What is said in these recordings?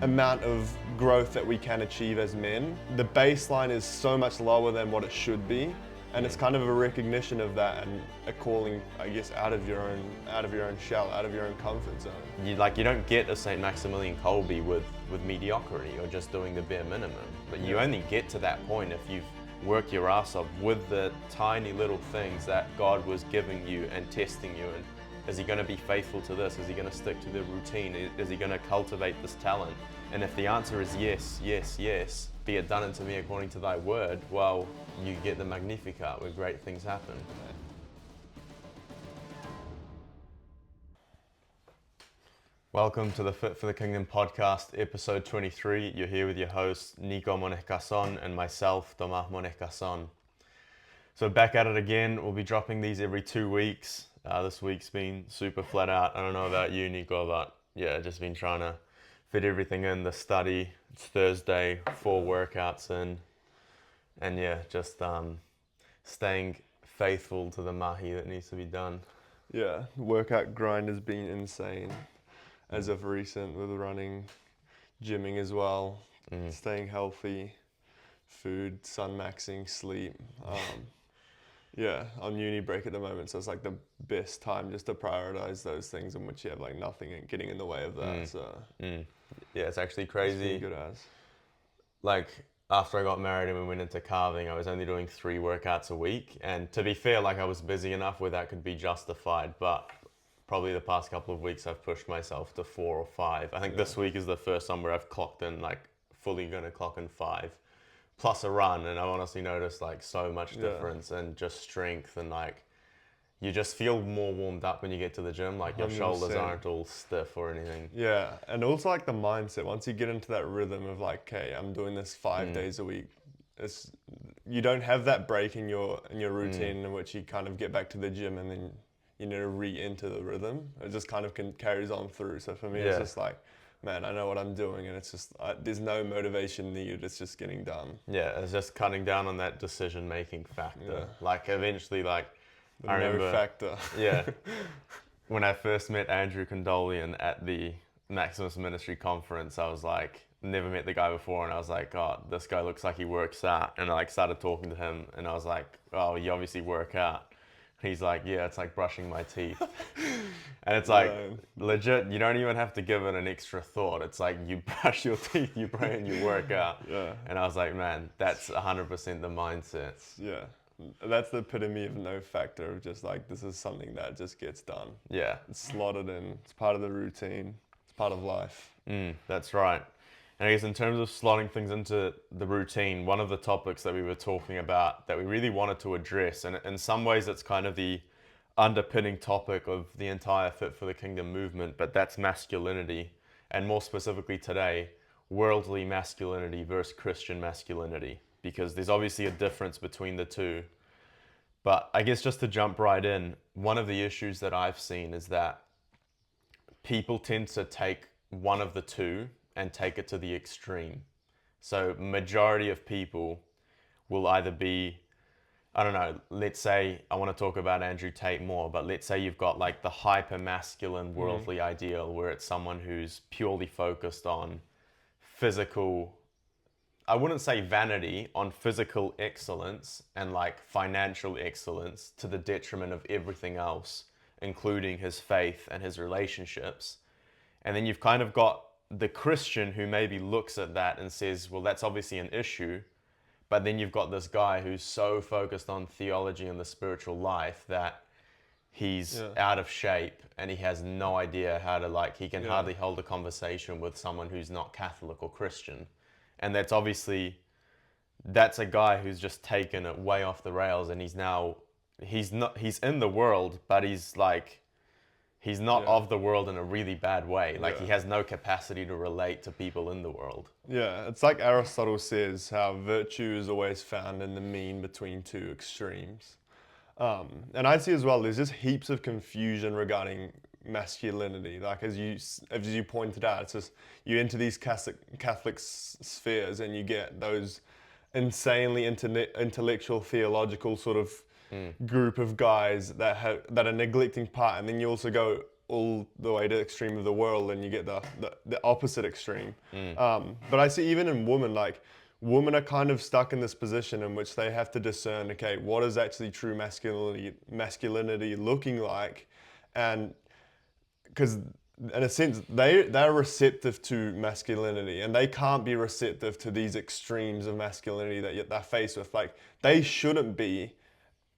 amount of growth that we can achieve as men. The baseline is so much lower than what it should be, and it's kind of a recognition of that and a calling, I guess, out of your own shell, out of your own comfort zone. You don't get a St. Maximilian Kolbe with mediocrity or just doing the bare minimum. But you only get to that point if you've worked your ass off with the tiny little things that God was giving you and testing you. And is he going to be faithful to this? Is he going to stick to the routine? Is he going to cultivate this talent? And if the answer is yes, yes, yes, be it done unto me according to thy word, well, you get the Magnificat where great things happen. Welcome to the Fit for the Kingdom podcast, episode 23. You're here with your hosts, Nico Monekason and myself, Tomas Monekason. So back at it again. We'll be dropping these every 2 weeks. This week's been super flat out. I don't know about you, Nico, but yeah, just been trying to fit everything in, the study. It's Thursday, 4 workouts in, and yeah, just staying faithful to the mahi that needs to be done. Yeah, workout grind has been insane as of recent, with running, gymming as well, staying healthy, food, sun maxing, sleep. Yeah, on uni break at the moment, so it's like the best time just to prioritize those things in which you have like nothing getting in the way of that. Yeah, it's actually crazy. It's good as. Like after I got married and we went into carving, I was only doing 3 workouts a week, and to be fair, like I was busy enough where that could be justified, but probably the past couple of weeks I've pushed myself to 4 or 5. I think this week is the first time where I've clocked in, like fully gonna clock in 5. Plus a run, and I honestly noticed like so much difference and just strength, and like you just feel more warmed up when you get to the gym, like your 100%. shoulders aren't all stiff or anything. Yeah, and also like the mindset, once you get into that rhythm of like, okay, I'm doing this 5 days a week, you don't have that break in your routine in which you kind of get back to the gym and then you need to re-enter the rhythm. It just kind of carries on through. So for me, it's just like, man, I know what I'm doing, and it's just, there's no motivation needed, it's just getting done. Yeah, it's just cutting down on that decision-making factor. Yeah. Like eventually, like, The I remember, factor. Yeah, when I first met Andrew Condolian at the Maximus Ministry Conference, I was like, never met the guy before, and I was like, oh, this guy looks like he works out. And I like started talking to him, and I was like, oh, you obviously work out. He's like, yeah, it's like brushing my teeth. And it's like, legit, you don't even have to give it an extra thought. It's like you brush your teeth, you pray, and you work out. Yeah. And I was like, man, that's 100% the mindset. Yeah. That's the epitome of no factor, of just like, this is something that just gets done. Yeah. It's slotted in. It's part of the routine. It's part of life. That's right. And I guess in terms of slotting things into the routine, one of the topics that we were talking about that we really wanted to address, and in some ways it's kind of the underpinning topic of the entire Fit for the Kingdom movement, but that's masculinity, and more specifically today, worldly masculinity versus Christian masculinity, because there's obviously a difference between the two. But I guess just to jump right in, one of the issues that I've seen is that people tend to take one of the two and take it to the extreme. So majority of people will either be, I don't know, let's say, I want to talk about Andrew Tate more, but let's say you've got like the hyper masculine worldly ideal, where it's someone who's purely focused on physical, I wouldn't say vanity, on physical excellence and like financial excellence to the detriment of everything else, including his faith and his relationships. And then you've kind of got the Christian who maybe looks at that and says, well, that's obviously an issue. But then you've got this guy who's so focused on theology and the spiritual life that he's out of shape, and he has no idea how to, like, he can hardly hold a conversation with someone who's not Catholic or Christian. And that's obviously, that's a guy who's just taken it way off the rails, and he's in the world, but he's like, he's not of the world in a really bad way. Like he has no capacity to relate to people in the world. Yeah, it's like Aristotle says, how virtue is always found in the mean between two extremes. And I see as well, there's just heaps of confusion regarding masculinity. Like as you pointed out, it's just you enter these Catholic spheres and you get those insanely intellectual, theological sort of group of guys that are neglecting part, and then you also go all the way to the extreme of the world, and you get the opposite extreme. But I see even in women, like women are kind of stuck in this position in which they have to discern, okay, what is actually true masculinity looking like? And because in a sense they're receptive to masculinity, and they can't be receptive to these extremes of masculinity that they're faced with. Like they shouldn't be,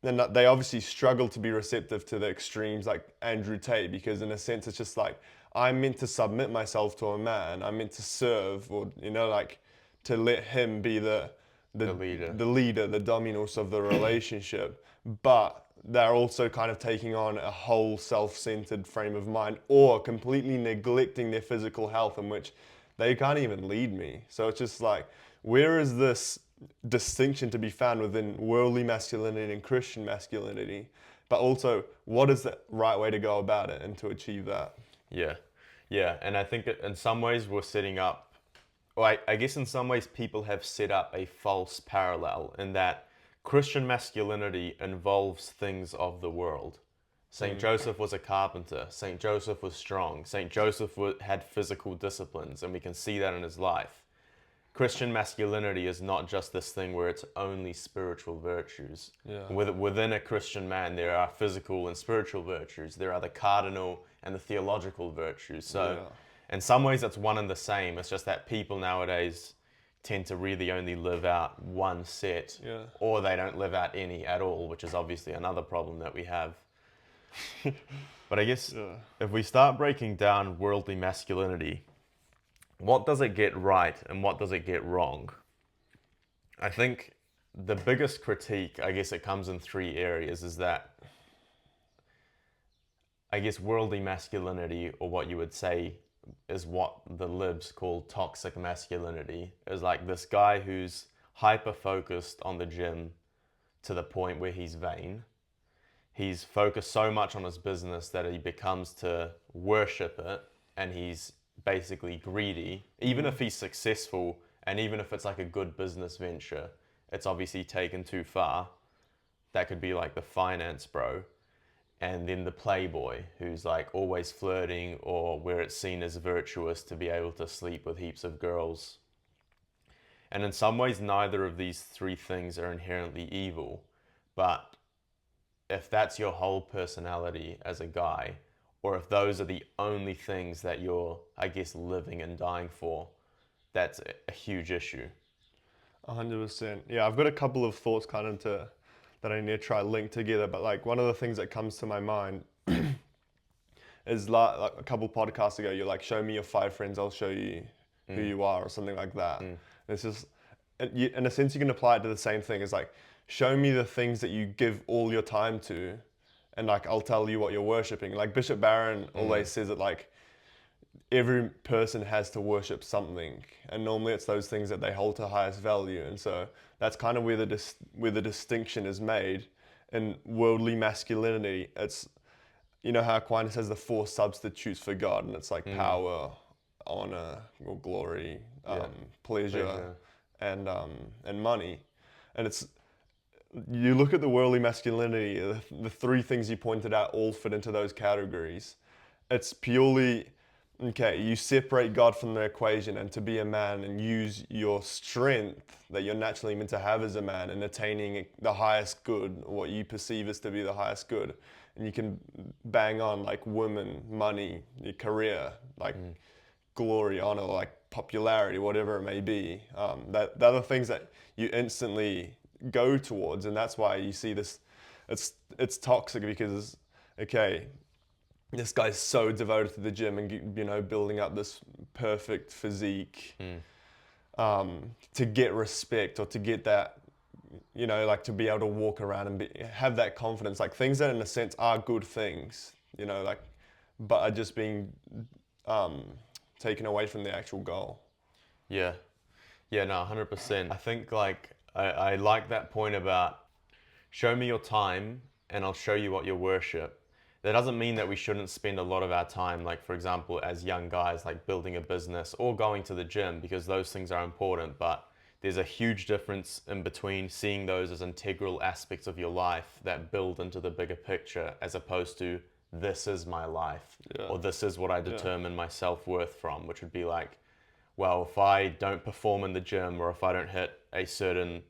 and they obviously struggle to be receptive to the extremes like Andrew Tate, because in a sense it's just like, I'm meant to submit myself to a man, I'm meant to serve, or like to let him be the leader, the dominus of the relationship. But they're also kind of taking on a whole self-centered frame of mind, or completely neglecting their physical health, in which they can't even lead me. So it's just like, where is this distinction to be found within worldly masculinity and Christian masculinity? But also, what is the right way to go about it and to achieve that? Yeah, and I think in some ways we're setting up, well, I guess in some ways people have set up a false parallel in that Christian masculinity involves things of the world. St. Joseph was a carpenter. St. Joseph was strong. St. Joseph had physical disciplines, and we can see that in his life. Christian masculinity is not just this thing where it's only spiritual virtues. Yeah. Within a Christian man, there are physical and spiritual virtues. There are the cardinal and the theological virtues. So in some ways, it's one and the same. It's just that people nowadays tend to really only live out one set, or they don't live out any at all, which is obviously another problem that we have. But I guess if we start breaking down worldly masculinity, what does it get right and what does it get wrong? I think the biggest critique, I guess it comes in three areas, is that I guess worldly masculinity, or what you would say is what the libs call toxic masculinity, is like this guy who's hyper focused on the gym to the point where he's vain. He's focused so much on his business that he becomes to worship it, and he's basically greedy. Even if he's successful, and even if it's like a good business venture, it's obviously taken too far. That could be like the finance bro. And then the playboy, who's like always flirting, or where it's seen as virtuous to be able to sleep with heaps of girls. And in some ways, neither of these three things are inherently evil. But if that's your whole personality as a guy, or if those are the only things that you're, I guess, living and dying for, that's a huge issue. 100%. Yeah, I've got a couple of thoughts kind of that I need to try link together. But like one of the things that comes to my mind is like a couple podcasts ago, you're like, show me your 5 friends, I'll show you who you are, or something like that. And it's just, in a sense, you can apply it to the same thing. It's like, show me the things that you give all your time to, and like, I'll tell you what you're worshiping. Like Bishop Barron always says that like, every person has to worship something, and normally it's those things that they hold to highest value. And so that's kind of where the distinction is made in worldly masculinity. It's, how Aquinas has the 4 substitutes for God, and it's like power, honor, or glory, pleasure, and money. And it's, you look at the worldly masculinity, the 3 things you pointed out all fit into those categories. It's purely, okay, you separate God from the equation, and to be a man and use your strength that you're naturally meant to have as a man in attaining the highest good, or what you perceive as to be the highest good. And you can bang on like women, money, your career, like glory, honor, like popularity, whatever it may be. They're the things that you instantly go towards, and that's why you see this. It's toxic because, okay, this guy's so devoted to the gym and building up this perfect physique to get respect, or to get that, like to be able to walk around and have that confidence, like things that in a sense are good things, like, but are just being taken away from the actual goal. Yeah, no, 100%. I think like I like that point about show me your time and I'll show you what you worship. That doesn't mean that we shouldn't spend a lot of our time, like for example, as young guys, like building a business or going to the gym, because those things are important. But there's a huge difference in between seeing those as integral aspects of your life that build into the bigger picture, as opposed to this is my life, Yeah. or this is what I determine my self-worth from, which would be like, well, if I don't perform in the gym, or if I don't hit a certain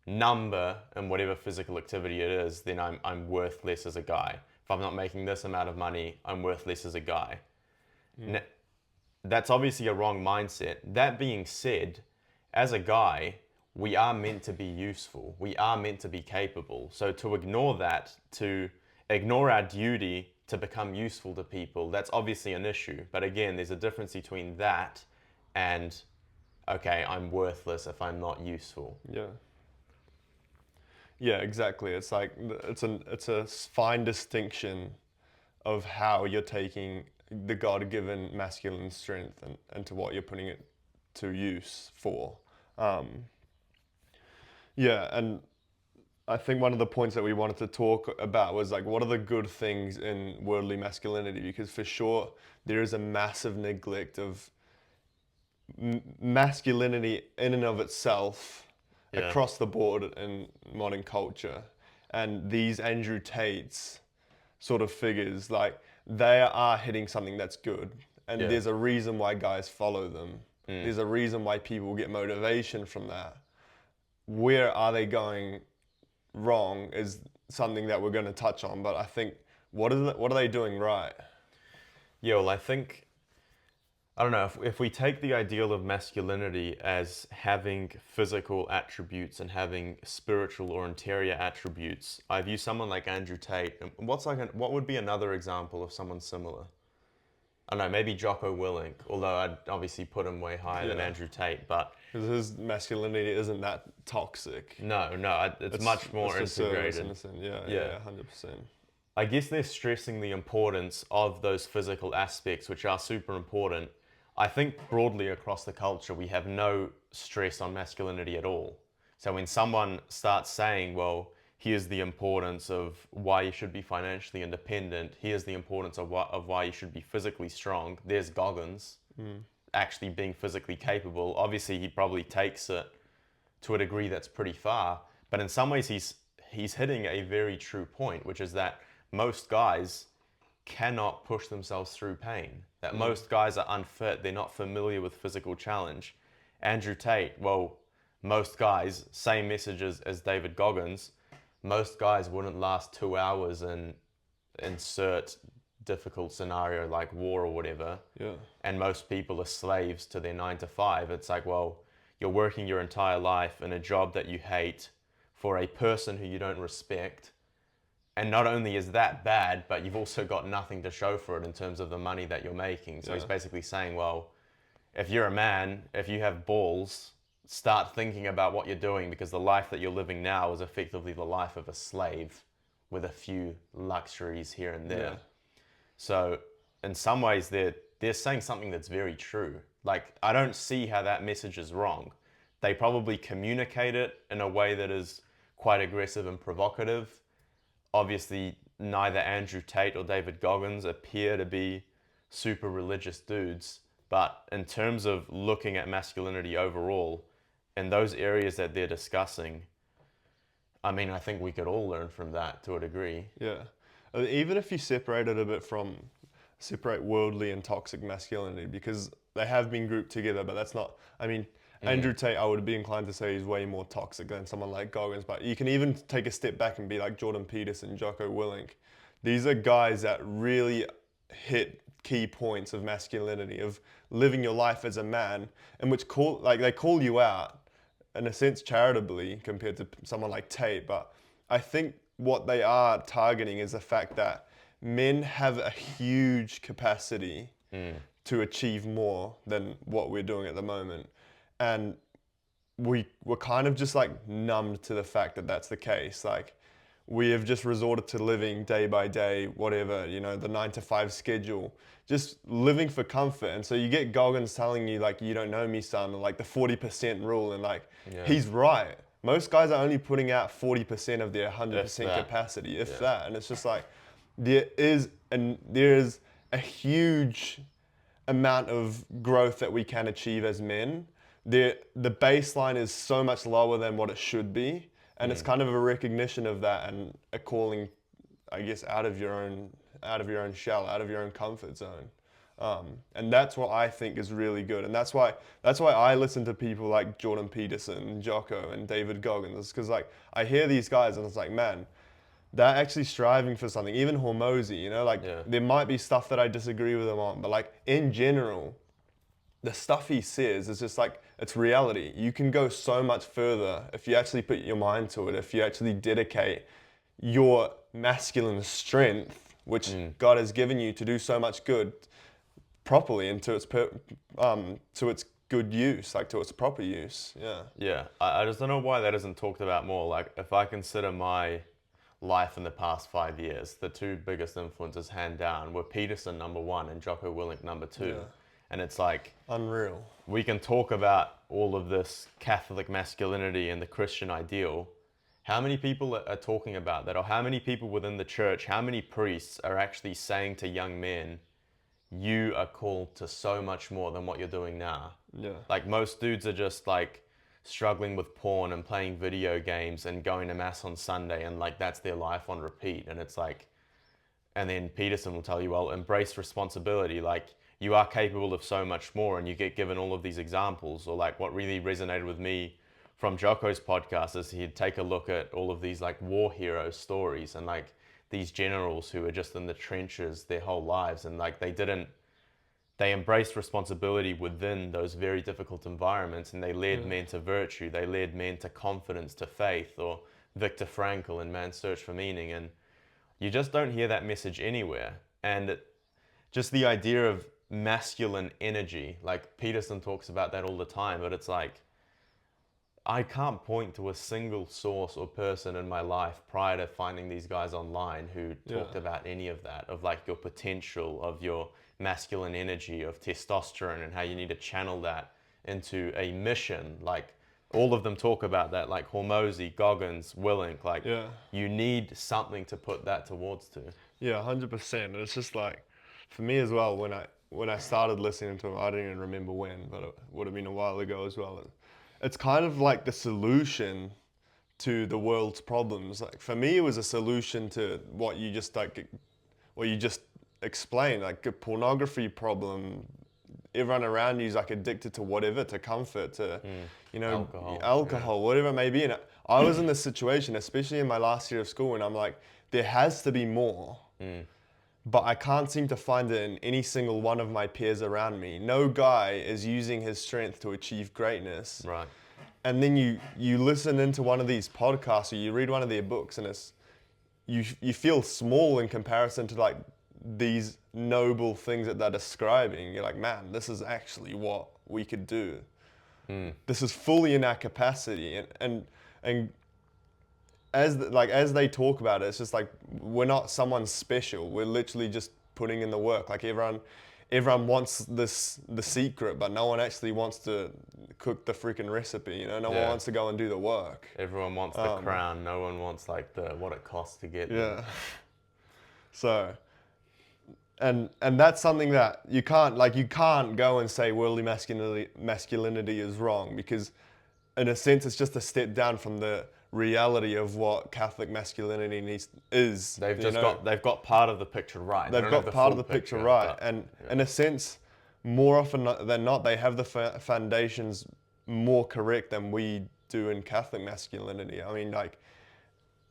number in whatever physical activity it is, then I'm worth less as a guy. If I'm not making this amount of money, I'm worth less as a guy. That's obviously a wrong mindset. That being said, as a guy, we are meant to be useful. We are meant to be capable. So to ignore that, to ignore our duty to become useful to people, that's obviously an issue. But again, there's a difference between that and, okay, I'm worthless if I'm not useful. Yeah. Yeah, exactly. It's like it's a fine distinction of how you're taking the God-given masculine strength and to what you're putting it to use for. Yeah, and I think one of the points that we wanted to talk about was like, what are the good things in worldly masculinity? Because for sure, there is a massive neglect of masculinity in and of itself across the board in modern culture. And these Andrew Tates sort of figures, like, they are hitting something that's good. And there's a reason why guys follow them. There's a reason why people get motivation from that. Where are they going wrong is something that we're going to touch on. But I think, what are they doing right? Yeah, well, I think, I don't know, if we take the ideal of masculinity as having physical attributes and having spiritual or interior attributes, I view someone like Andrew Tate. What would be another example of someone similar? I don't know, maybe Jocko Willink, although I'd obviously put him way higher than Andrew Tate, but... Because his masculinity isn't that toxic. No, it's much more integrated. Yeah, 100%. I guess they're stressing the importance of those physical aspects, which are super important. I think broadly across the culture, we have no stress on masculinity at all. So when someone starts saying, well, here's the importance of why you should be financially independent, here's the importance of why you should be physically strong, there's Goggins actually being physically capable. Obviously, he probably takes it to a degree that's pretty far, but in some ways he's hitting a very true point, which is that most guys cannot push themselves through pain. That most guys are unfit, they're not familiar with physical challenge. Andrew Tate, well, most guys, same messages as David Goggins, most guys wouldn't last 2 hours and insert difficult scenario like war or whatever. Yeah. And most people are slaves to their 9 to 5. It's like, well, you're working your entire life in a job that you hate for a person who you don't respect. And not only is that bad, but you've also got nothing to show for it in terms of the money that you're making. So he's basically saying, well, if you're a man, if you have balls, start thinking about what you're doing, because the life that you're living now is effectively the life of a slave with a few luxuries here and there. So in some ways, they're saying something that's very true. Like, I don't see how that message is wrong. They probably communicate it in a way that is quite aggressive and provocative. Obviously, neither Andrew Tate or David Goggins appear to be super religious dudes, but in terms of looking at masculinity overall, in those areas that they're discussing, I mean, I think we could all learn from that to a degree. Yeah. Even if you separate worldly and toxic masculinity, because they have been grouped together, but that's not, I mean, Andrew Tate, I would be inclined to say he's way more toxic than someone like Goggins, but you can even take a step back and be like Jordan Peterson, Jocko Willink. These are guys that really hit key points of masculinity, of living your life as a man, and which they call you out, in a sense, charitably compared to someone like Tate. But I think what they are targeting is the fact that men have a huge capacity to achieve more than what we're doing at the moment. And we're kind of just like numbed to the fact that that's the case. Like, we have just resorted to living day by day, whatever, the 9 to 5 schedule, just living for comfort. And so you get Goggins telling you, like, you don't know me, son, or like the 40% rule. And like, he's right. Most guys are only putting out 40% of their 100% capacity, if that. And it's just like, there is a huge amount of growth that we can achieve as men. The baseline is so much lower than what it should be, and it's kind of a recognition of that and a calling, I guess, out of your own out of your own shell, out of your own comfort zone. And that's what I think is really good. And that's why I listen to people like Jordan Peterson, Jocko, and David Goggins, because like I hear these guys and it's like, man, they're actually striving for something. Even Hormozy, you know, like there might be stuff that I disagree with them on, but like in general, the stuff he says is just like, it's reality. You can go so much further if you actually put your mind to it, if you actually dedicate your masculine strength, which God has given you to do so much good, properly and to its good use, like to its proper use. Yeah. I just don't know why that isn't talked about more. Like if I consider my life in the past 5 years, the two biggest influences hand down were Peterson #1 and Jocko Willink #2. And it's like unreal. We can talk about all of this Catholic masculinity and the Christian ideal. How many people are talking about that? Or how many people within the church, how many priests are actually saying to young men, you are called to so much more than what you're doing now? Like most dudes are just like struggling with porn and playing video games and going to mass on Sunday, and like that's their life on repeat. And it's like, and then Peterson will tell you, well, embrace responsibility. Like you are capable of so much more, and you get given all of these examples. Or like what really resonated with me from Jocko's podcast is he'd take a look at all of these like war hero stories and like these generals who were just in the trenches their whole lives, and like they embraced responsibility within those very difficult environments, and they led men to virtue, they led men to confidence, to faith. Or Viktor Frankl in Man's Search for Meaning, and you just don't hear that message anywhere. And just the idea of masculine energy, like Peterson talks about that all the time, but it's like, I can't point to a single source or person in my life prior to finding these guys online who talked about any of that, of like your potential, of your masculine energy, of testosterone, and how you need to channel that into a mission. Like all of them talk about that, like Hormozy, Goggins, Willink, like you need something to put that towards to. Yeah, 100%. And it's just like, for me as well, when I started listening to him, I don't even remember when, but it would have been a while ago as well. It's kind of like the solution to the world's problems. Like for me, it was a solution to what you just explained, like a pornography problem. Everyone around you is like addicted to whatever, to comfort, to you know, alcohol, whatever it may be. And I was in this situation, especially in my last year of school, and I'm like, there has to be more. But I can't seem to find it in any single one of my peers around me. No guy is using his strength to achieve greatness. Right. And then you listen into one of these podcasts or you read one of their books, and it's you feel small in comparison to like these noble things that they're describing. You're like, man, this is actually what we could do. This is fully in our capacity, and as they talk about it, it's just like we're not someone special. We're literally just putting in the work. Like everyone wants the secret, but no one actually wants to cook the freaking recipe. You know, no one wants to go and do the work. Everyone wants the crown. No one wants like what it costs to get. Yeah. So, and that's something that you can't go and say worldly masculinity is wrong, because in a sense it's just a step down from the reality of what Catholic masculinity is. They've got part of the picture right. They've got part of the picture right, and in a sense, more often than not, they have the foundations more correct than we do in Catholic masculinity. I mean, like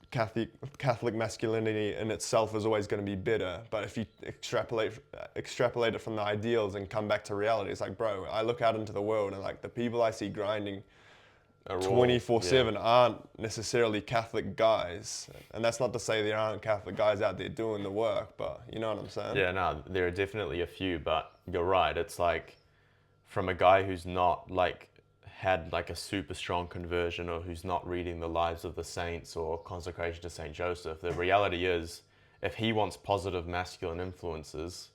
Catholic masculinity in itself is always going to be better, but if you extrapolate it from the ideals and come back to reality, it's like, bro, I look out into the world and like the people I see grinding 24/7 aren't necessarily Catholic guys, and that's not to say there aren't Catholic guys out there doing the work, but you know what I'm saying? Yeah, no, there are definitely a few, but you're right. It's like from a guy who's not like had like a super strong conversion, or who's not reading the lives of the saints or consecration to Saint Joseph. The reality is, if he wants positive masculine influences,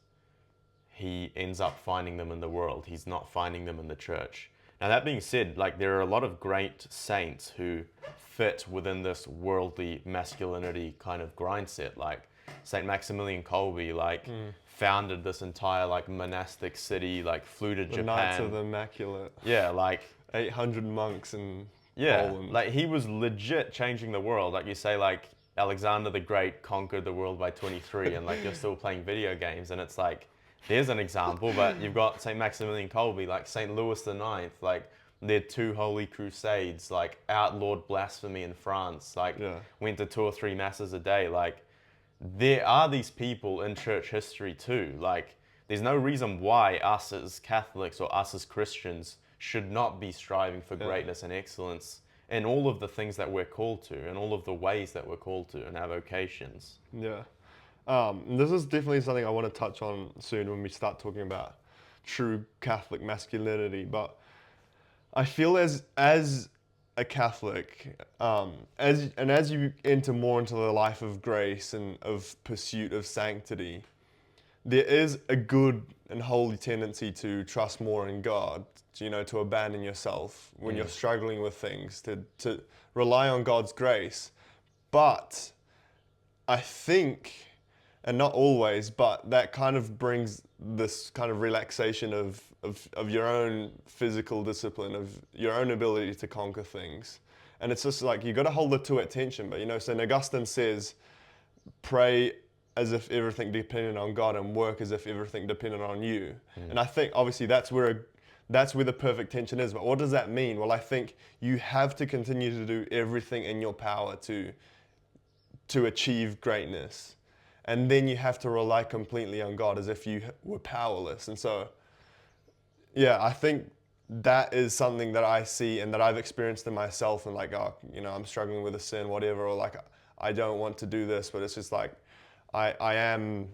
he ends up finding them in the world. He's not finding them in the church. Now, that being said, like there are a lot of great saints who fit within this worldly masculinity kind of grind set. Like Saint Maximilian Kolbe, like founded this entire like monastic city, like flew to Japan. The Knights of the Immaculate. Yeah, like 800 monks in Poland. Like he was legit changing the world. Like you say, like Alexander the Great conquered the world by 23, and like you're still playing video games, and it's like, there's an example. But you've got St. Maximilian Kolbe, like St. Louis the Ninth, like led 2 holy crusades, like outlawed blasphemy in France, like went to 2 or 3 masses a day. Like there are these people in church history too. Like there's no reason why us as Catholics or us as Christians should not be striving for greatness and excellence in all of the things that we're called to, and all of the ways that we're called to in our vocations. Yeah. This is definitely something I want to touch on soon when we start talking about true Catholic masculinity. But I feel as a Catholic, as you enter more into the life of grace and of pursuit of sanctity, there is a good and holy tendency to trust more in God, to abandon yourself when you're struggling with things, to rely on God's grace. But I think, and not always, but that kind of brings this kind of relaxation of your own physical discipline, of your own ability to conquer things. And it's just like, you got to hold the two at tension. But, St. Augustine says, pray as if everything depended on God and work as if everything depended on you. And I think, obviously, that's where the perfect tension is. But what does that mean? Well, I think you have to continue to do everything in your power to achieve greatness. And then you have to rely completely on God as if you were powerless. And so, I think that is something that I see and that I've experienced in myself, and like, I'm struggling with a sin, whatever, or like, I don't want to do this, but it's just like, I am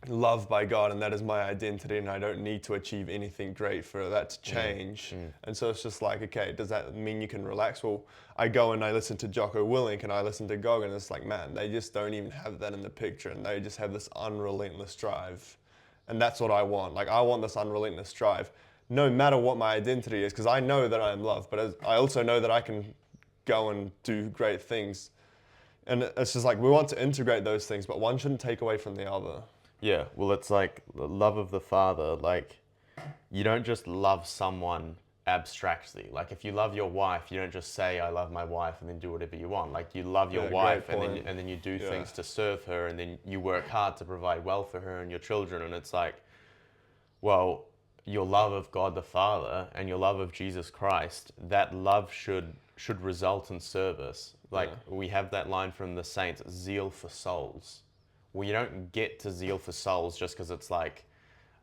loved by God, and that is my identity, and I don't need to achieve anything great for that to change. And so it's just like, okay, does that mean you can relax? Well, I go and I listen to Jocko Willink and I listen to Goggins, and it's like, man, they just don't even have that in the picture, and they just have this unrelentless drive. And that's what I want. Like, I want this unrelentless drive, no matter what my identity is, because I know that I am loved, but I also know that I can go and do great things. And it's just like, we want to integrate those things, but one shouldn't take away from the other. Yeah, well, it's like the love of the Father. Like, you don't just love someone abstractly. Like, if you love your wife, you don't just say, I love my wife, and then do whatever you want. Like, you love your wife, and then you do things to serve her, and then you work hard to provide well for her and your children. And it's like, well, your love of God the Father and your love of Jesus Christ, that love should result in service. Like, we have that line from the saints, zeal for souls. Well, you don't get to zeal for souls just because it's like,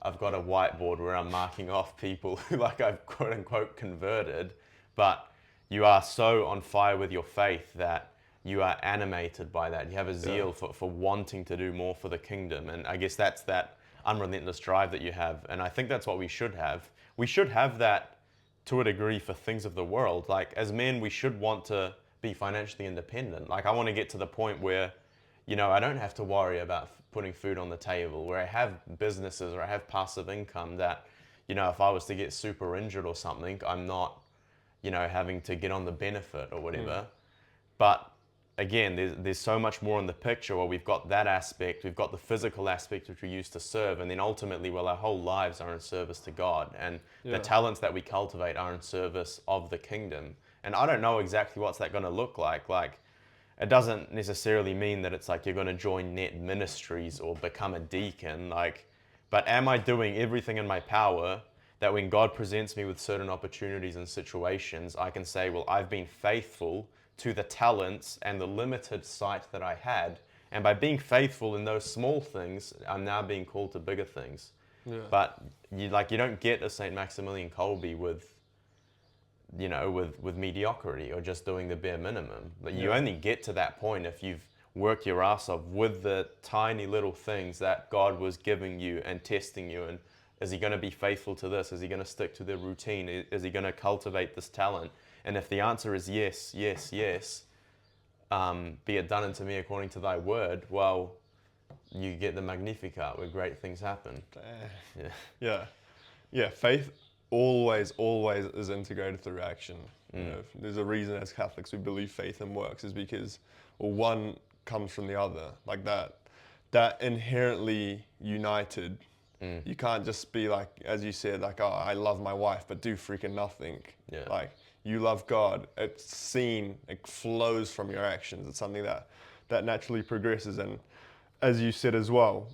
I've got a whiteboard where I'm marking off people who, like, I've quote unquote converted, but you are so on fire with your faith that you are animated by that. You have a zeal for wanting to do more for the kingdom. And I guess that's that unrelentless drive that you have. And I think that's what we should have. We should have that to a degree for things of the world. Like, as men, we should want to be financially independent. Like, I want to get to the point where, I don't have to worry about putting food on the table, where I have businesses or I have passive income that, if I was to get super injured or something, I'm not, having to get on the benefit or whatever. But again, there's so much more in the picture where we've got that aspect, we've got the physical aspect which we use to serve, and then ultimately, well, our whole lives are in service to God, and the talents that we cultivate are in service of the kingdom. And I don't know exactly what's that going to look like. Like, it doesn't necessarily mean that it's like you're going to join net ministries or become a deacon. Like, but am I doing everything in my power that when God presents me with certain opportunities and situations, I can say, well, I've been faithful to the talents and the limited sight that I had. And by being faithful in those small things, I'm now being called to bigger things. Yeah. But you don't get a St. Maximilian Kolbe with mediocrity or just doing the bare minimum. But you only get to that point if you've worked your ass off with the tiny little things that God was giving you and testing you. And is he going to be faithful to this? Is he going to stick to the routine? Is he going to cultivate this talent? And if the answer is yes, yes, yes, be it done unto me according to thy word, well, you get the Magnificat where great things happen. Yeah, faith always is integrated through action. There's a reason as Catholics we believe faith and works is because, well, one comes from the other. Like that inherently united. You can't just be like, as you said, like, oh, I love my wife, but do freaking nothing. Like, you love God. It's seen. It flows from your actions. It's something that that naturally progresses. And as you said as well,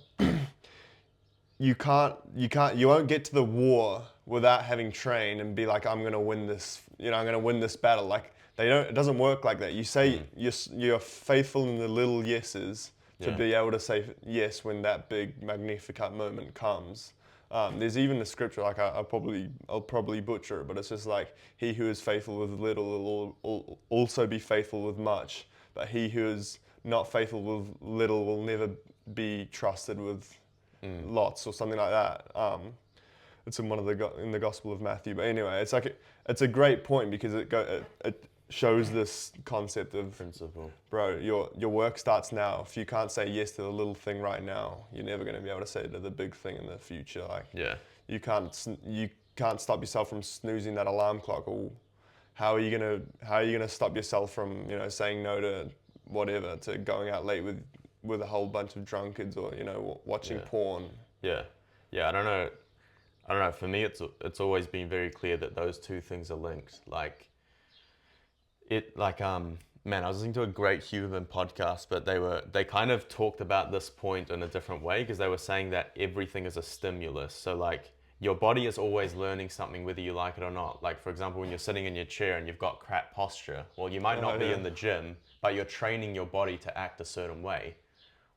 you won't get to the war without having trained and be like, I'm going to win this, I'm going to win this battle. Like, it doesn't work like that. You say you're faithful in the little yeses to be able to say yes when that big Magnificat moment comes. There's even a scripture, like I'll probably butcher it, but it's just like, he who is faithful with little will also be faithful with much, but he who is not faithful with little will never be trusted with lots, or something like that. It's in in the Gospel of Matthew. But anyway, it's a great point, because it shows this concept of principle. Bro, your work starts now. If you can't say yes to the little thing right now, you're never going to be able to say it to the big thing in the future. Like, you can't stop yourself from snoozing that alarm clock. Or how are you gonna stop yourself from saying no to whatever, to going out late with a whole bunch of drunkards, or watching porn. Yeah. I don't know. For me, it's always been very clear that those two things are linked. Man, I was listening to a great Huberman podcast, but they kind of talked about this point in a different way, because they were saying that everything is a stimulus. So like, your body is always learning something whether you like it or not. Like, for example, when you're sitting in your chair and you've got crap posture, well, you might not be in the gym, but you're training your body to act a certain way.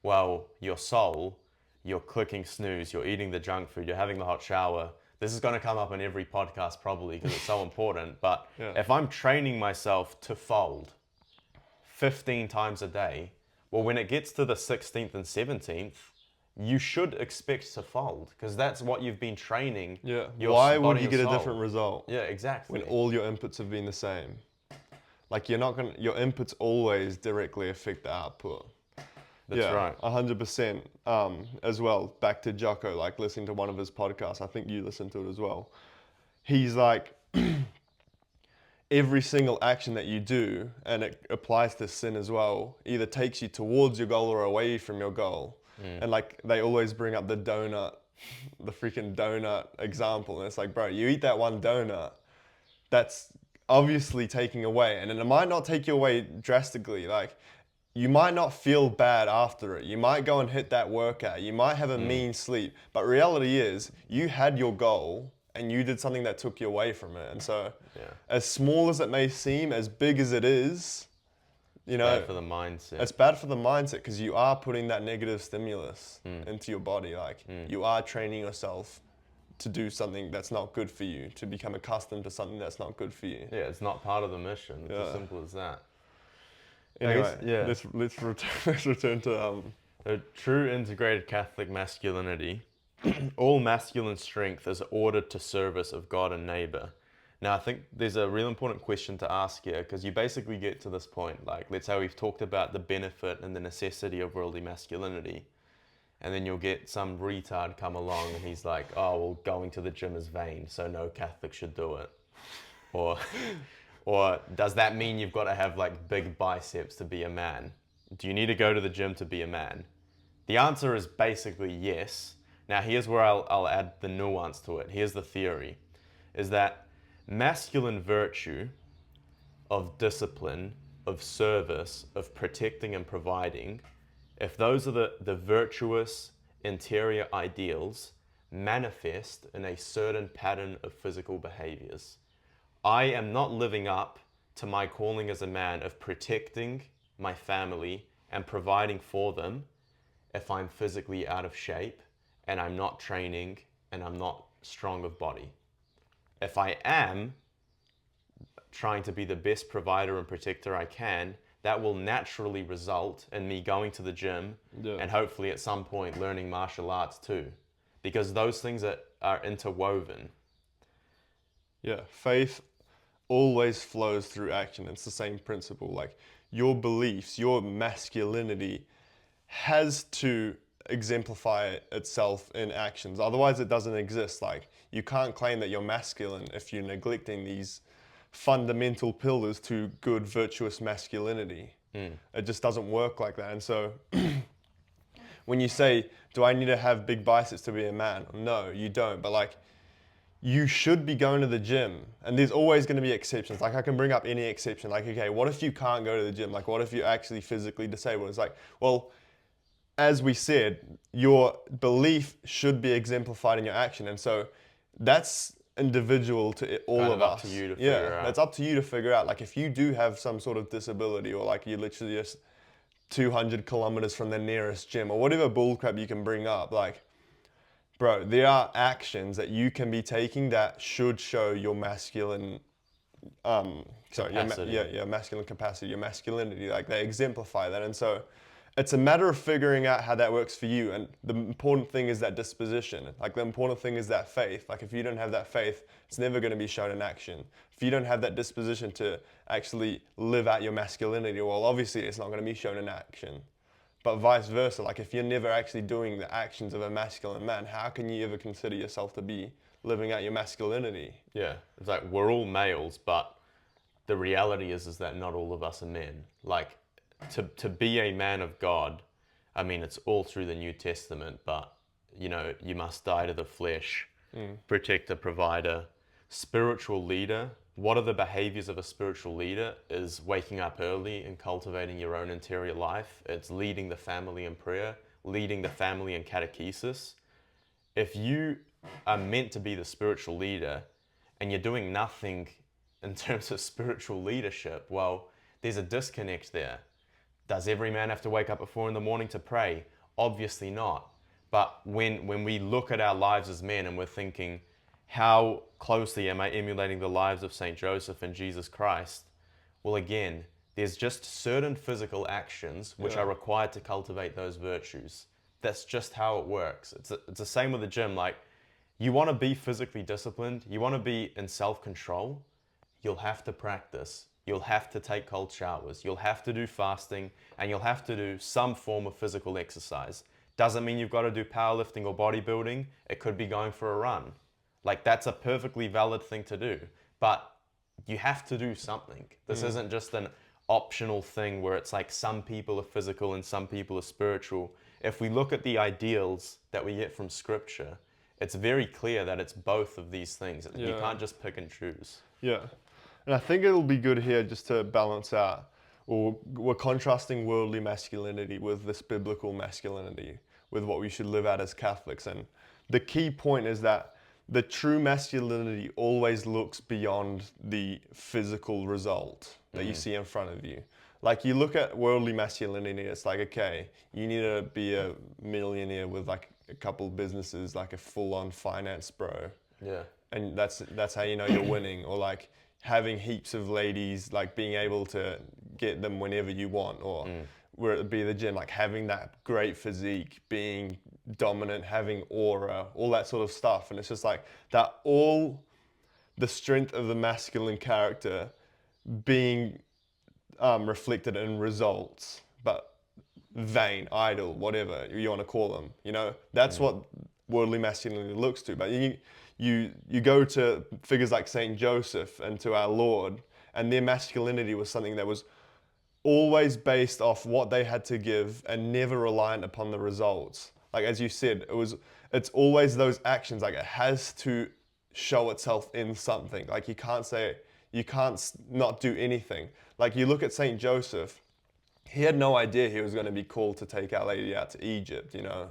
Well, your soul, you're clicking snooze, you're eating the junk food, you're having the hot shower. This is going to come up in every podcast probably, because it's so important. But if I'm training myself to fold 15 times a day, well, when it gets to the 16th and 17th, you should expect to fold, because that's what you've been training. Yeah. Why would you get a different result? Yeah, exactly. When all your inputs have been the same. Like, your inputs always directly affect the output. That's right. 100%. As well, back to Jocko, like listening to one of his podcasts, I think you listened to it as well. He's like, every single action that you do, and it applies to sin as well, either takes you towards your goal or away from your goal. And like, they always bring up the freaking donut example. And it's like, bro, you eat that one donut, that's obviously taking away. And it might not take you away drastically. Like, you might not feel bad after it. You might go and hit that workout. You might have a mean sleep. But reality is, you had your goal and you did something that took you away from it. And so, as small as it may seem, as big as it is, it's bad for the mindset. It's bad for the mindset, because you are putting that negative stimulus into your body. Like, you are training yourself to do something that's not good for you, to become accustomed to something that's not good for you. Yeah, it's not part of the mission. It's as simple as that. Anyway, let's return to a true integrated Catholic masculinity. All masculine strength is ordered to service of God and neighbor. Now, I think there's a real important question to ask here, because you basically get to this point. Like, let's say we've talked about the benefit and the necessity of worldly masculinity, and then you'll get some retard come along and he's like, oh, well, going to the gym is vain, so no Catholic should do it. Or does that mean you've got to have like big biceps to be a man? Do you need to go to the gym to be a man? The answer is basically yes. Now, here's where I'll add the nuance to it. Here's the theory, is that masculine virtue of discipline, of service, of protecting and providing, if those are the virtuous interior ideals, manifest in a certain pattern of physical behaviors. I am not living up to my calling as a man of protecting my family and providing for them if I'm physically out of shape and I'm not training and I'm not strong of body. If I am trying to be the best provider and protector I can, that will naturally result in me going to the gym and hopefully at some point learning martial arts too, because those things are interwoven. Yeah, faith always flows through action. It's the same principle. Like, your beliefs, your masculinity has to exemplify itself in actions. Otherwise, it doesn't exist. Like, you can't claim that you're masculine if you're neglecting these fundamental pillars to good, virtuous masculinity. It just doesn't work like that. And so, when you say, do I need to have big biceps to be a man? No, you don't. But like, you should be going to the gym, and there's always going to be exceptions. Like, I can bring up any exception. Like, okay, what if you can't go to the gym? Like, what if you're actually physically disabled? It's like, well, as we said, your belief should be exemplified in your action. And so that's individual to all Kind of of up us. to you to figure out. That's up to you to figure out. Like, if you do have some sort of disability, or like you're literally just 200 kilometers from the nearest gym, or whatever bullcrap you can bring up, like, bro, there are actions that you can be taking that should show your masculine, Capacity. your masculine capacity, your masculinity. Like, they exemplify that. And so it's a matter of figuring out how that works for you. And the important thing is that disposition. Like, the important thing is that faith. Like, if you don't have that faith, it's never going to be shown in action. If you don't have that disposition to actually live out your masculinity, well, obviously it's not going to be shown in action. But vice versa, like, if you're never actually doing the actions of a masculine man, how can you ever consider yourself to be living out your masculinity? Yeah, it's like we're all males, but the reality is that not all of us are men. Like, to be a man of God, I mean, it's all through the New Testament, but, you know, you must die to the flesh, protector, provider, spiritual leader. What are the behaviors of a spiritual leader? Is waking up early and cultivating your own interior life. It's leading the family in prayer, leading the family in catechesis. If you are meant to be the spiritual leader and you're doing nothing in terms of spiritual leadership, well, there's a disconnect there. Does every man have to wake up at 4 a.m. to pray? Obviously not. But when we look at our lives as men and we're thinking, how closely am I emulating the lives of St. Joseph and Jesus Christ? Well, again, there's just certain physical actions which are required to cultivate those virtues. That's just how it works. It's the same with the gym. Like, you want to be physically disciplined, you want to be in self-control, you'll have to practice. You'll have to take cold showers. You'll have to do fasting, and you'll have to do some form of physical exercise. Doesn't mean you've got to do powerlifting or bodybuilding. It could be going for a run. Like, that's a perfectly valid thing to do, but you have to do something. This isn't just an optional thing where it's like some people are physical and some people are spiritual. If we look at the ideals that we get from Scripture, it's very clear that it's both of these things. You can't just pick and choose. Yeah. And I think it'll be good here just to balance out, or we're contrasting worldly masculinity with this biblical masculinity, with what we should live out as Catholics. And the key point is that the true masculinity always looks beyond the physical result that you see in front of you. Like, you look at worldly masculinity, it's like, okay, you need to be a millionaire with like a couple businesses, like a full-on finance bro. Yeah. And that's how you know you're winning. Or like having heaps of ladies, like being able to get them whenever you want, or where it be the gym, like having that great physique, being dominant, having aura, all that sort of stuff. And it's just like that, all the strength of the masculine character being reflected in results, but vain, idle, whatever you want to call them. You know, that's what worldly masculinity looks to. But you go to figures like Saint Joseph and to our Lord, and their masculinity was something that was always based off what they had to give and never reliant upon the results. Like, as you said, it's always those actions. Like, it has to show itself in something. Like, you can't not do anything. Like, you look at Saint Joseph, he had no idea he was going to be called to take Our Lady out to Egypt, you know,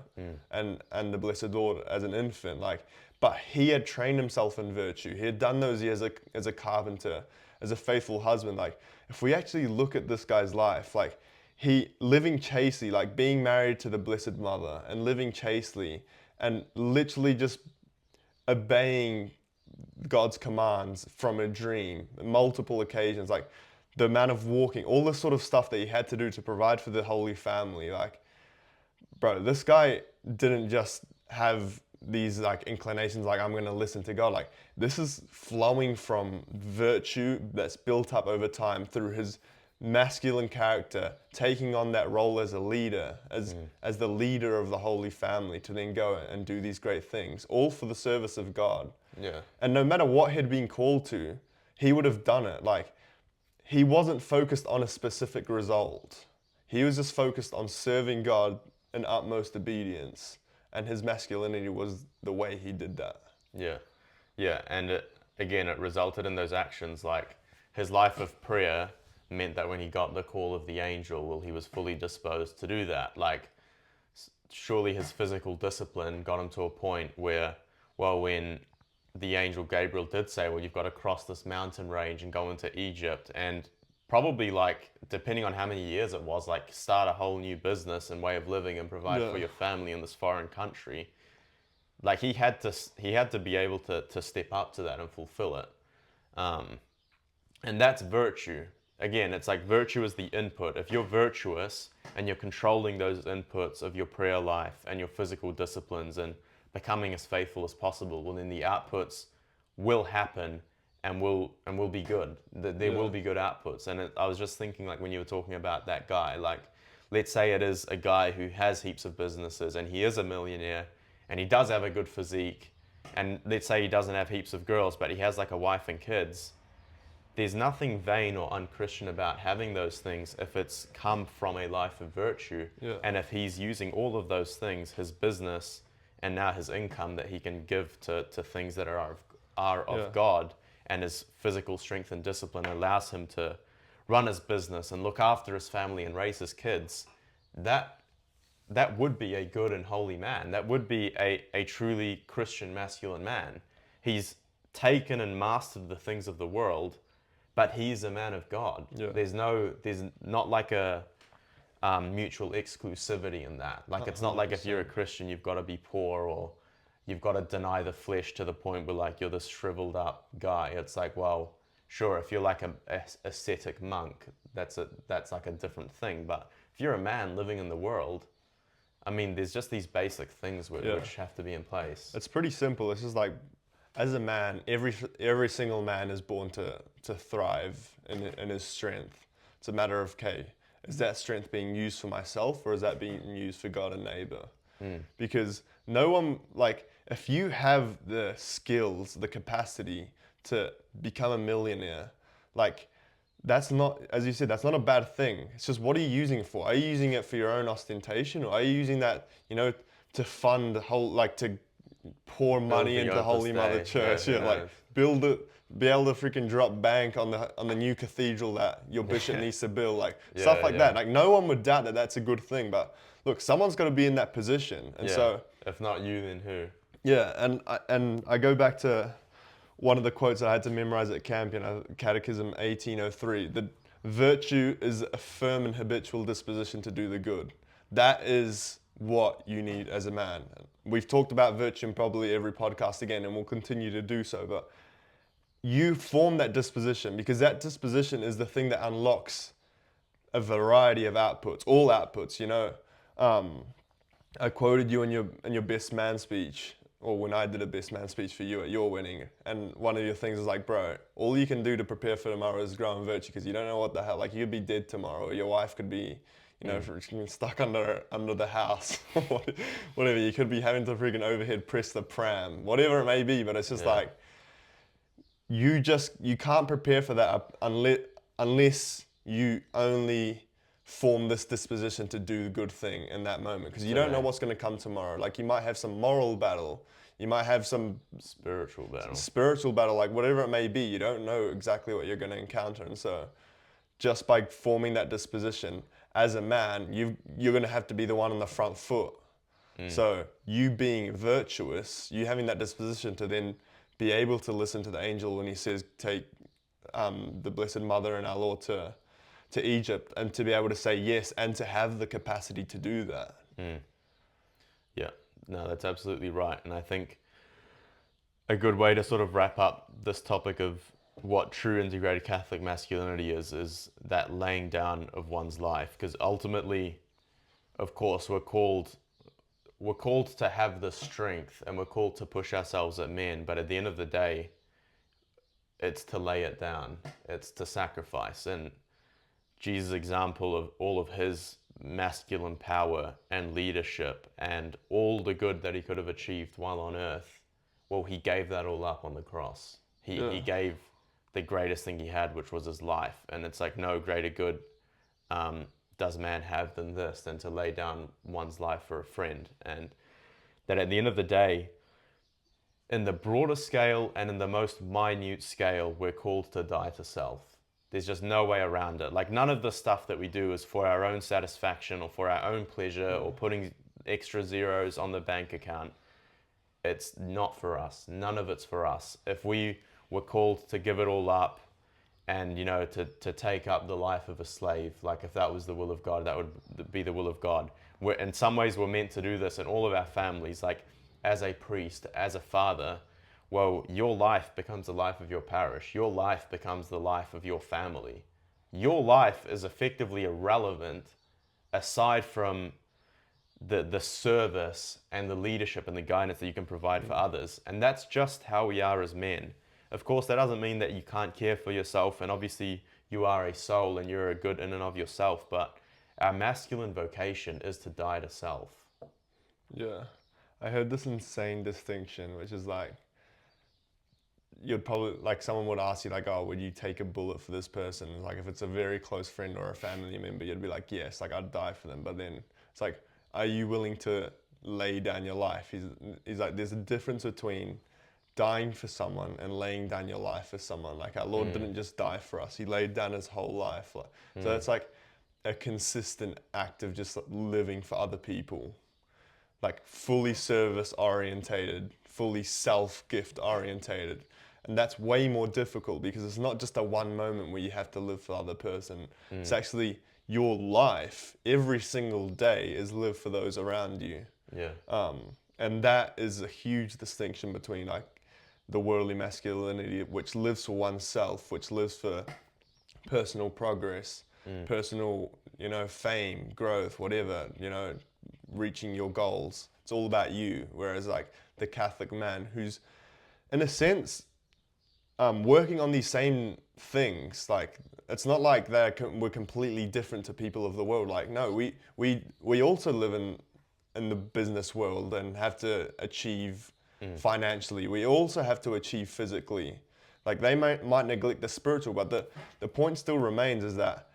and the Blessed Lord as an infant. Like, but he had trained himself in virtue. He had done those years as a carpenter, as a faithful husband. Like, if we actually look at this guy's life, like, he living chastely, like being married to the Blessed Mother and living chastely and literally just obeying God's commands from a dream, multiple occasions, like the amount of walking, all this sort of stuff that he had to do to provide for the Holy Family. Like, bro, this guy didn't just have these like inclinations, like, I'm going to listen to God. Like, this is flowing from virtue that's built up over time through his masculine character, taking on that role as a leader, as the leader of the Holy Family, to then go and do these great things, all for the service of God. Yeah. And no matter what he'd been called to, he would have done it. Like, he wasn't focused on a specific result. He was just focused on serving God in utmost obedience. And his masculinity was the way he did that. Yeah. Yeah, and it resulted in those actions. Like his life of prayer meant that when he got the call of the angel, well, he was fully disposed to do that. Like, surely his physical discipline got him to a point where, well, when the angel Gabriel did say, well, you've got to cross this mountain range and go into Egypt, and probably, like, depending on how many years it was, like, start a whole new business and way of living and provide for Yeah. your family in this foreign country. Like, he had to be able to step up to that and fulfill it. Um, and that's virtue. Again, it's like virtue is the input. If you're virtuous and you're controlling those inputs of your prayer life and your physical disciplines and becoming as faithful as possible, well, then the outputs will happen and will be good. There will Yeah. be good outputs. And I was just thinking, like, when you were talking about that guy, like, let's say it is a guy who has heaps of businesses and he is a millionaire and he does have a good physique, and let's say he doesn't have heaps of girls, but he has like a wife and kids. There's nothing vain or unchristian about having those things if it's come from a life of virtue. Yeah. And if he's using all of those things, his business and now his income that he can give to things that are of Yeah. God, and his physical strength and discipline allows him to run his business and look after his family and raise his kids, that would be a good and holy man. That would be a truly Christian masculine man. He's taken and mastered the things of the world, but he's a man of God. Yeah. There's not like a mutual exclusivity in that. Like, it's not like if you're a Christian, you've got to be poor or you've got to deny the flesh to the point where, like, you're this shriveled up guy. It's like, well, sure, if you're like a ascetic monk, that's like a different thing. But if you're a man living in the world, I mean, there's just these basic things Yeah. which have to be in place. It's pretty simple. It's just like, as a man, every single man is born to thrive in his strength. It's a matter of, okay, is that strength being used for myself or is that being used for God and neighbor? Because no one, like, if you have the skills, the capacity to become a millionaire, like, that's not, as you said, that's not a bad thing. It's just, what are you using it for? Are you using it for your own ostentation, or are you using that, to fund the whole, like, to pour money the into Opus Holy Mother Dei. Church? Yeah, Yeah, who like, knows? build it, be able to freaking drop bank on the new cathedral that your bishop needs to build, like, stuff Yeah, like yeah. that. Like, no one would doubt that that's a good thing, but look, someone's got to be in that position, and Yeah. so. If not you, then who? Yeah, and I go back to one of the quotes that I had to memorize at camp, Catechism 1803. The virtue is a firm and habitual disposition to do the good. That is what you need as a man. We've talked about virtue in probably every podcast again, and we'll continue to do so, but you form that disposition because that disposition is the thing that unlocks a variety of outputs, all outputs. I quoted you in your best man speech, or when I did a best man speech for you at your wedding, and one of your things is like, bro, all you can do to prepare for tomorrow is grow in virtue, because you don't know what the hell. Like, you could be dead tomorrow, or your wife could be, stuck under the house, whatever. You could be having to freaking overhead press the pram, whatever it may be. But it's just like, you can't prepare for that unless you only form this disposition to do the good thing in that moment, because you don't know what's going to come tomorrow. Like, you might have some moral battle, you might have some spiritual battle, like, whatever it may be. You don't know exactly what you're going to encounter, and so just by forming that disposition as a man, you're going to have to be the one on the front foot. So you being virtuous, you having that disposition to then be able to listen to the angel when he says, take the Blessed Mother and our Lord to Egypt, and to be able to say yes and to have the capacity to do that. Yeah, no, that's absolutely right. And I think a good way to sort of wrap up this topic of what true integrated Catholic masculinity is that laying down of one's life. Because ultimately, of course, we're called to have the strength and we're called to push ourselves at men. But at the end of the day, it's to lay it down. It's to sacrifice. And Jesus' example of all of his masculine power and leadership and all the good that he could have achieved while on earth, well, he gave that all up on the cross. He gave the greatest thing he had, which was his life. And it's like, no greater good does man have than this, than to lay down one's life for a friend. And that at the end of the day, in the broader scale and in the most minute scale, we're called to die to self. There's just no way around it. Like, none of the stuff that we do is for our own satisfaction or for our own pleasure or putting extra zeros on the bank account. It's not for us. None of it's for us. If we were called to give it all up and, you know, to take up the life of a slave, like if that was the will of God, that would be the will of God. We're, in some ways, we're meant to do this in all of our families. Like, as a priest, as a father, well, your life becomes the life of your parish. Your life becomes the life of your family. Your life is effectively irrelevant aside from the service and the leadership and the guidance that you can provide for others. And that's just how we are as men. Of course, that doesn't mean that you can't care for yourself, and obviously you are a soul and you're a good in and of yourself, but our masculine vocation is to die to self. Yeah. I heard this insane distinction, which is like, you'd probably, like, someone would ask you, like, oh, would you take a bullet for this person? Like, if it's a very close friend or a family member, you'd be like, yes, like, I'd die for them. But then it's like, are you willing to lay down your life? He's like, there's a difference between dying for someone and laying down your life for someone. Like, our Lord didn't just die for us. He laid down his whole life. Like, so it's like a consistent act of just living for other people. Like, fully service orientated, fully self-gift orientated. And that's way more difficult because it's not just a one moment where you have to live for the other person. It's actually your life every single day is live for those around you. Yeah. And that is a huge distinction between, like, the worldly masculinity, which lives for oneself, which lives for personal progress, personal, you know, fame, growth, whatever, you know, reaching your goals. It's all about you. Whereas, like, the Catholic man who's, in a sense, working on these same things, like, it's not like we're completely different to people of the world. Like, no, we also live in the business world and have to achieve financially. We also have to achieve physically. Like, they might neglect the spiritual, but the point still remains is that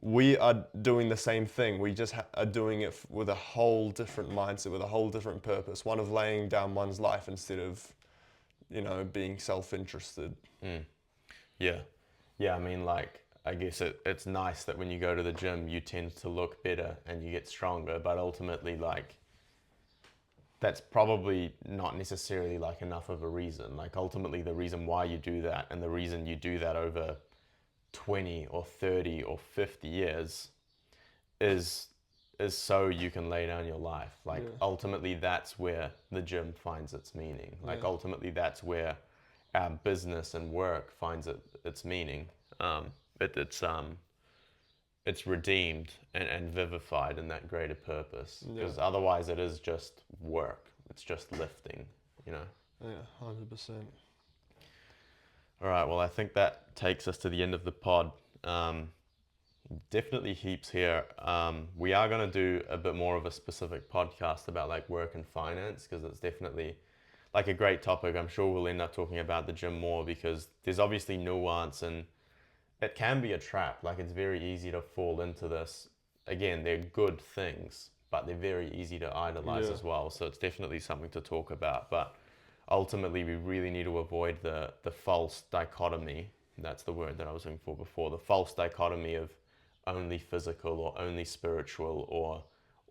we are doing the same thing. We just are doing it with a whole different mindset, with a whole different purpose. One of laying down one's life instead of, you know, being self-interested. Yeah. Yeah, I mean, like, I guess it's nice that when you go to the gym, you tend to look better and you get stronger, but ultimately, like, that's probably not necessarily, like, enough of a reason. Like, ultimately, the reason why you do that and the reason you do that over 20 or 30 or 50 years is so you can lay down your life. Like, ultimately, that's where the gym finds its meaning. Like, ultimately, that's where our business and work finds its meaning. It's redeemed and vivified in that greater purpose. Because otherwise, it is just work. It's just lifting, you know? Yeah, 100%. All right, well, I think that takes us to the end of the pod. Definitely heaps here. We are going to do a bit more of a specific podcast about, like, work and finance, because it's definitely, like, a great topic. I'm sure we'll end up talking about the gym more because there's obviously nuance and it can be a trap. Like, it's very easy to fall into this. Again, they're good things, but they're very easy to idolize as well. So it's definitely something to talk about. But ultimately, we really need to avoid the false dichotomy. That's the word that I was looking for before. The false dichotomy of only physical or only spiritual, or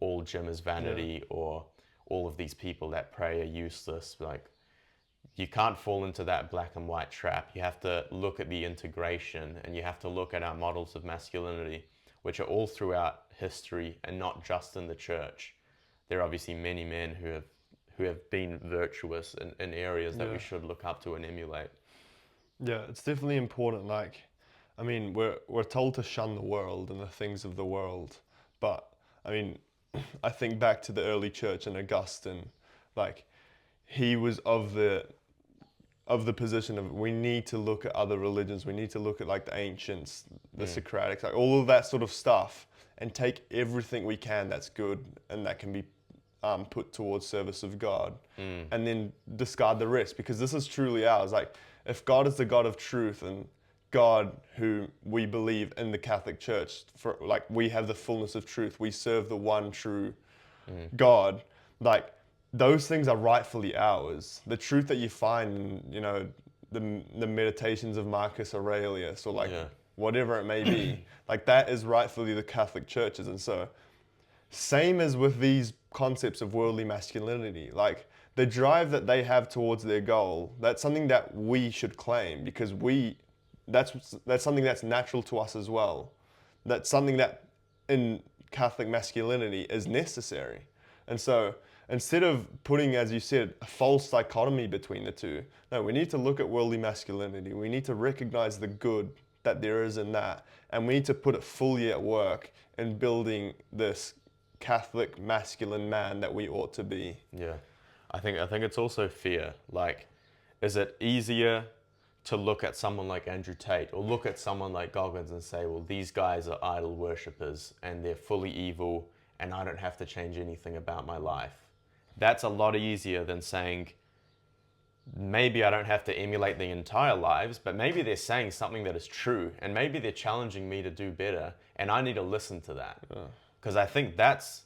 all gym is vanity, or all of these people that pray are useless. Like, you can't fall into that black and white trap. You have to look at the integration, and you have to look at our models of masculinity, which are all throughout history and not just in the church. There are obviously many men who have been virtuous in areas that we should look up to and emulate. Yeah, it's definitely important. Like, I mean, we're told to shun the world and the things of the world, but I mean, I think back to the early church and Augustine, like, he was of the position of, we need to look at other religions, we need to look at, like, the ancients, the Socratics, like, all of that sort of stuff, and take everything we can that's good and that can be put towards service of God, and then discard the rest, because this is truly ours. Like, if God is the God of truth and God who we believe in the Catholic Church, for, like, we have the fullness of truth, we serve the one true God, like, those things are rightfully ours. The truth that you find in, the meditations of Marcus Aurelius, or like whatever it may be, like that is rightfully the Catholic Church's. And so, same as with these concepts of worldly masculinity, like the drive that they have towards their goal, that's something that we should claim, because that's something that's natural to us as well. That's something that in Catholic masculinity is necessary. And so instead of putting, as you said, a false dichotomy between the two, no, we need to look at worldly masculinity. We need to recognize the good that there is in that, and we need to put it fully at work in building this Catholic masculine man that we ought to be. Yeah. I think it's also fear. Like, is it easier to look at someone like Andrew Tate or look at someone like Goggins and say, well, these guys are idol worshippers and they're fully evil and I don't have to change anything about my life? That's a lot easier than saying, maybe I don't have to emulate the entire lives, but maybe they're saying something that is true and maybe they're challenging me to do better and I need to listen to that. Because I think that's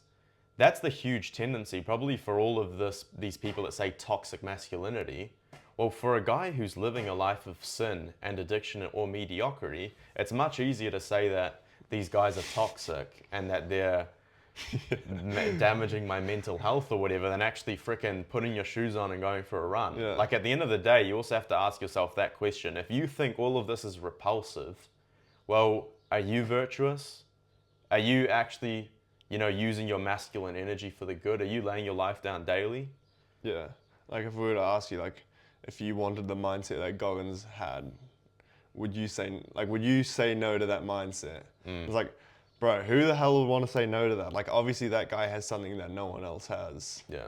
the huge tendency probably for all of these people that say toxic masculinity. Well, for a guy who's living a life of sin and addiction or mediocrity, it's much easier to say that these guys are toxic and that they're damaging my mental health or whatever than actually freaking putting your shoes on and going for a run. Yeah. Like, at the end of the day, you also have to ask yourself that question. If you think all of this is repulsive, well, are you virtuous? Are you actually, using your masculine energy for the good? Are you laying your life down daily? Yeah. Like, if we were to ask you, like, if you wanted the mindset that Goggins had, would you say no to that mindset? It's like, bro, who the hell would want to say no to that? Like, obviously that guy has something that no one else has. Yeah.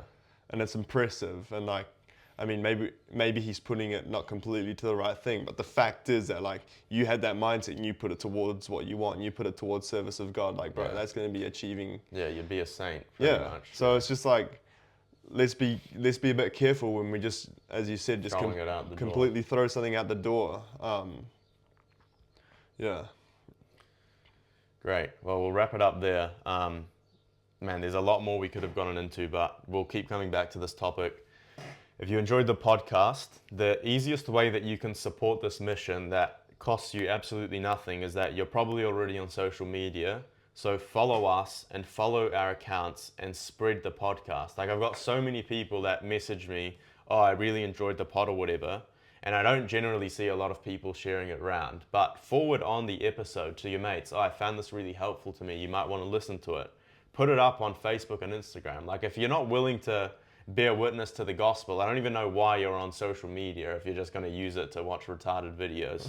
And it's impressive. And like, I mean, maybe he's putting it not completely to the right thing, but the fact is that like you had that mindset and you put it towards what you want, and you put it towards service of God. Like, bro, that's going to be achieving. Yeah, you'd be a saint. Much. So it's just like, let's be a bit careful when we just, as you said, just completely throw something out the door. Yeah. Great. Well, we'll wrap it up there. Man, there's a lot more we could have gone into, but we'll keep coming back to this topic. If you enjoyed the podcast, the easiest way that you can support this mission that costs you absolutely nothing is that you're probably already on social media. So follow us and follow our accounts and spread the podcast. Like, I've got so many people that message me, oh, I really enjoyed the pod or whatever. And I don't generally see a lot of people sharing it around. But forward on the episode to your mates. Oh, I found this really helpful to me. You might want to listen to it. Put it up on Facebook and Instagram. Like, if you're not willing to bear witness to the gospel, I don't even know why you're on social media if you're just going to use it to watch retarded videos.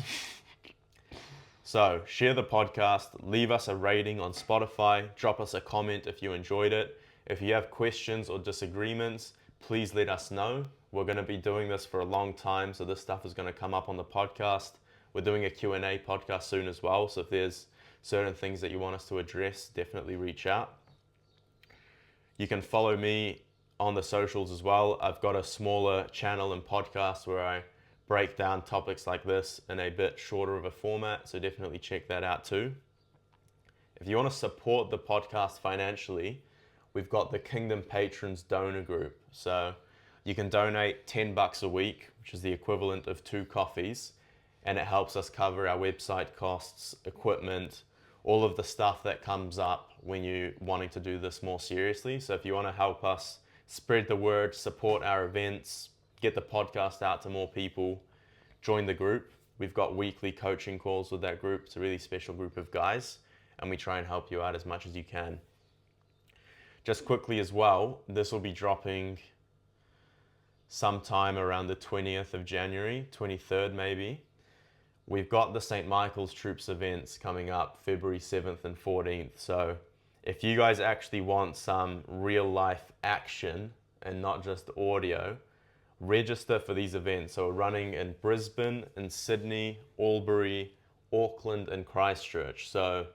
So share the podcast, leave us a rating on Spotify, drop us a comment if you enjoyed it. If you have questions or disagreements, please let us know. We're going to be doing this for a long time, so this stuff is going to come up on the podcast. We're doing a Q&A podcast soon as well, so if there's certain things that you want us to address, definitely reach out. You can follow me on the socials as well. I've got a smaller channel and podcast where I break down topics like this in a bit shorter of a format, so definitely check that out too. If you want to support the podcast financially, we've got the Kingdom Patrons donor group. So you can donate $10 a week, which is the equivalent of 2 coffees, and it helps us cover our website costs, equipment, all of the stuff that comes up when you're wanting to do this more seriously. So if you want to help us spread the word, support our events, get the podcast out to more people, join the group. We've got weekly coaching calls with that group. It's a really special group of guys, and we try and help you out as much as you can. Just quickly as well, this will be dropping sometime around the 20th of January, 23rd maybe. We've got the St. Michael's Troops events coming up February 7th and 14th. So if you guys actually want some real life action and not just audio, register for these events. So we're running in Brisbane, in Sydney, Albury, Auckland, and Christchurch. So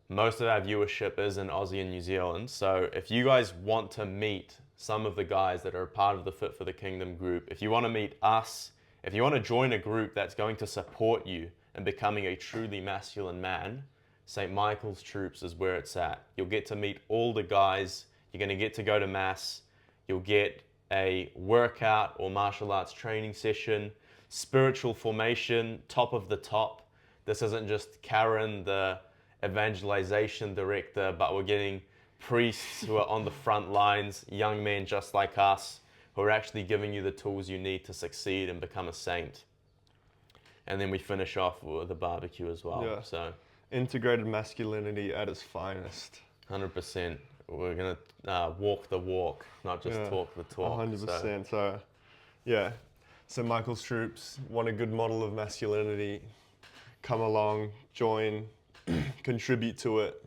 most of our viewership is in Aussie and New Zealand. So if you guys want to meet some of the guys that are a part of the Fit for the Kingdom group, if you want to meet us, if you want to join a group that's going to support you in becoming a truly masculine man, St. Michael's Troops is where it's at. You'll get to meet all the guys. You're going to get to go to Mass. You'll get a workout or martial arts training session, spiritual formation, top of the top. This isn't just Karen, the evangelization director, but we're getting priests who are on the front lines, young men just like us, who are actually giving you the tools you need to succeed and become a saint. And then we finish off with a barbecue as well. Yeah. So Integrated masculinity at its finest. 100%. We're going to walk the walk, not just talk the talk. 100%. So, yeah. So Michael's troops want a good model of masculinity. Come along, join, contribute to it,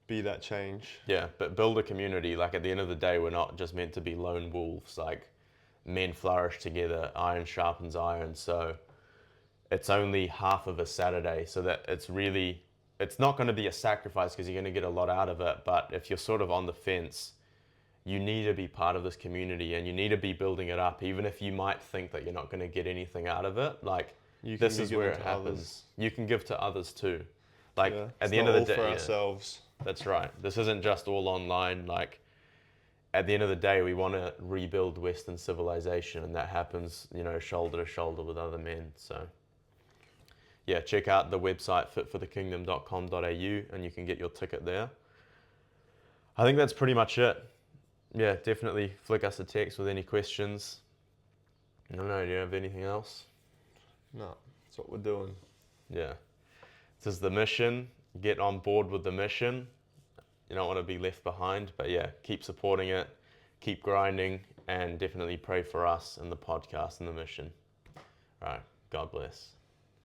be that change. Yeah, but build a community. Like at the end of the day, we're not just meant to be lone wolves. Like men flourish together, iron sharpens iron. So it's only half of a Saturday, so that it's not going to be a sacrifice because you're going to get a lot out of it. But if you're sort of on the fence, you need to be part of this community and you need to be building it up, even if you might think that you're not going to get anything out of it. Like this is where it happens. Others. You can give to others too. Like at the end of the day, for ourselves. That's right. This isn't just all online. Like at the end of the day, we want to rebuild Western civilization, and that happens, shoulder to shoulder with other men. So yeah, check out the website fitforthekingdom.com.au and you can get your ticket there. I think that's pretty much it. Yeah, definitely flick us a text with any questions. I don't know, do you have anything else? No, that's what we're doing. Yeah. This is the mission. Get on board with the mission. You don't want to be left behind, but yeah, keep supporting it, keep grinding, and definitely pray for us and the podcast and the mission. All right, God bless.